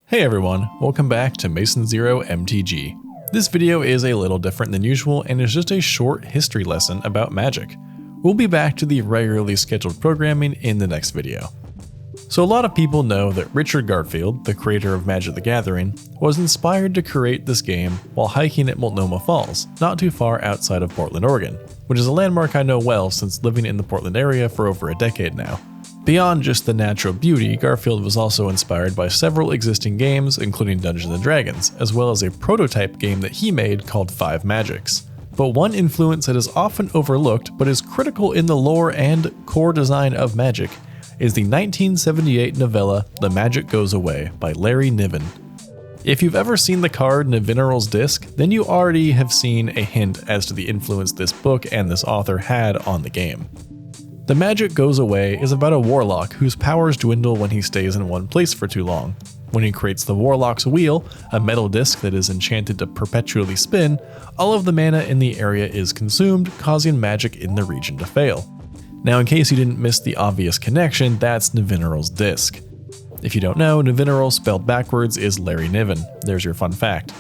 Hey everyone, welcome back to Masonzero MTG. This video is a little different than usual and is just a short history lesson about Magic. We'll be back to the regularly scheduled programming in the next video. So a lot of people know that Richard Garfield, the creator of Magic the Gathering, was inspired to create this game while hiking at Multnomah Falls, not too far outside of Portland, Oregon, which is a landmark I know well since living in the Portland area for over a decade now. Beyond just the natural beauty, Garfield was also inspired by several existing games, including Dungeons & Dragons, as well as a prototype game that he made called 5 Magics. But one influence that is often overlooked but is critical in the lore and core design of Magic is the 1978 novella The Magic Goes Away by Larry Niven. If you've ever seen the card Niveneral's Disc, then you already have seen a hint as to the influence this book and this author had on the game. The Magic Goes Away is about a warlock whose powers dwindle when he stays in one place for too long. When he creates the Warlock's Wheel, a metal disc that is enchanted to perpetually spin, all of the mana in the area is consumed, causing magic in the region to fail. Now, in case you didn't miss the obvious connection, that's Niveneral's Disc. If you don't know, Niveneral spelled backwards is Larry Niven. There's your fun fact.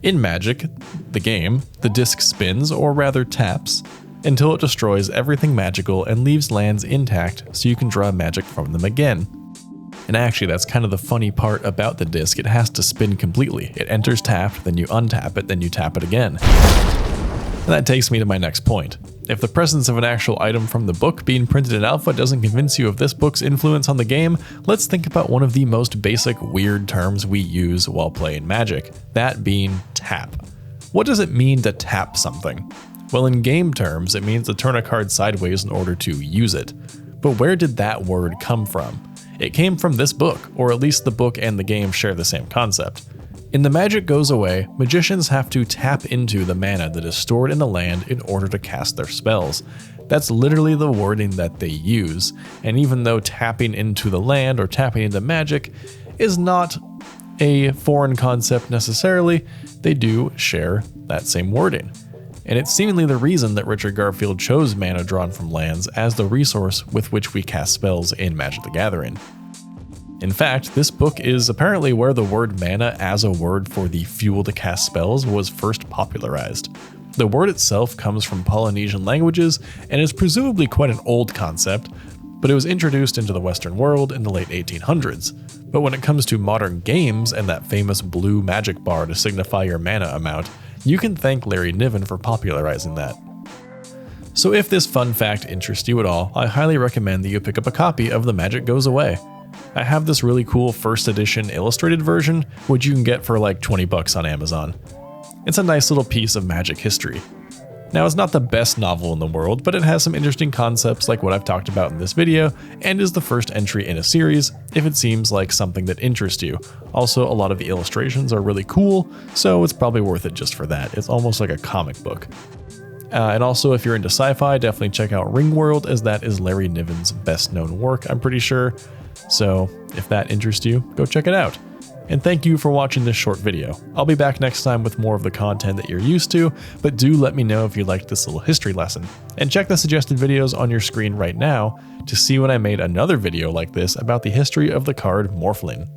In Magic, the game, the disc spins, or rather taps, until it destroys everything magical and leaves lands intact so you can draw magic from them again. And actually, that's kind of the funny part about the disc. It has to spin completely. It enters tapped, then you untap it, then you tap it again. And that takes me to my next point. If the presence of an actual item from the book being printed in alpha doesn't convince you of this book's influence on the game, let's think about one of the most basic weird terms we use while playing Magic, that being tap. What does it mean to tap something? Well, in game terms, it means to turn a card sideways in order to use it. But where did that word come from? It came from this book, or at least the book and the game share the same concept. In The Magic Goes Away, magicians have to tap into the mana that is stored in the land in order to cast their spells. That's literally the wording that they use, and even though tapping into the land or tapping into magic is not a foreign concept necessarily, they do share that same wording. And it's seemingly the reason that Richard Garfield chose mana drawn from lands as the resource with which we cast spells in Magic the Gathering. In fact, this book is apparently where the word mana as a word for the fuel to cast spells was first popularized. The word itself comes from Polynesian languages and is presumably quite an old concept, but it was introduced into the Western world in the late 1800s. But when it comes to modern games and that famous blue magic bar to signify your mana amount, you can thank Larry Niven for popularizing that. So if this fun fact interests you at all, I highly recommend that you pick up a copy of The Magic Goes Away. I have this really cool first edition illustrated version, which you can get for like $20 on Amazon. It's a nice little piece of Magic history. Now, it's not the best novel in the world, but it has some interesting concepts like what I've talked about in this video, and is the first entry in a series if it seems like something that interests you. Also, a lot of the illustrations are really cool, so it's probably worth it just for that. It's almost like a comic book. And also, if you're into sci-fi, definitely check out Ringworld, as that is Larry Niven's best known work, I'm pretty sure. So if that interests you, go check it out. And thank you for watching this short video. I'll be back next time with more of the content that you're used to, but do let me know if you liked this little history lesson. And check the suggested videos on your screen right now to see when I made another video like this about the history of the card Morphling.